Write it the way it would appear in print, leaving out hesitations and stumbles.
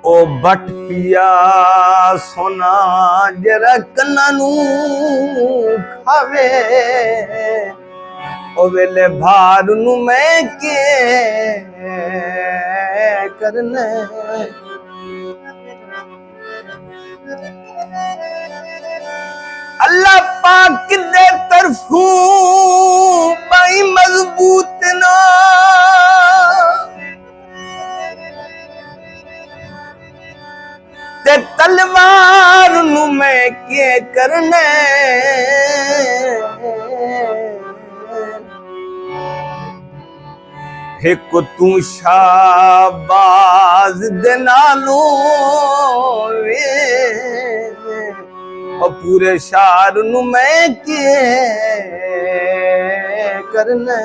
ओ but पिया सोना जरा कन्ना नू खावे ओ वेले भार नू मैं के करने अल्लाह पाक दे तरफू बाई मजबूत ना ते तलवार नू मैं के करने एक तू शाबाज दे नालों और पूरे शार नू मैं के करने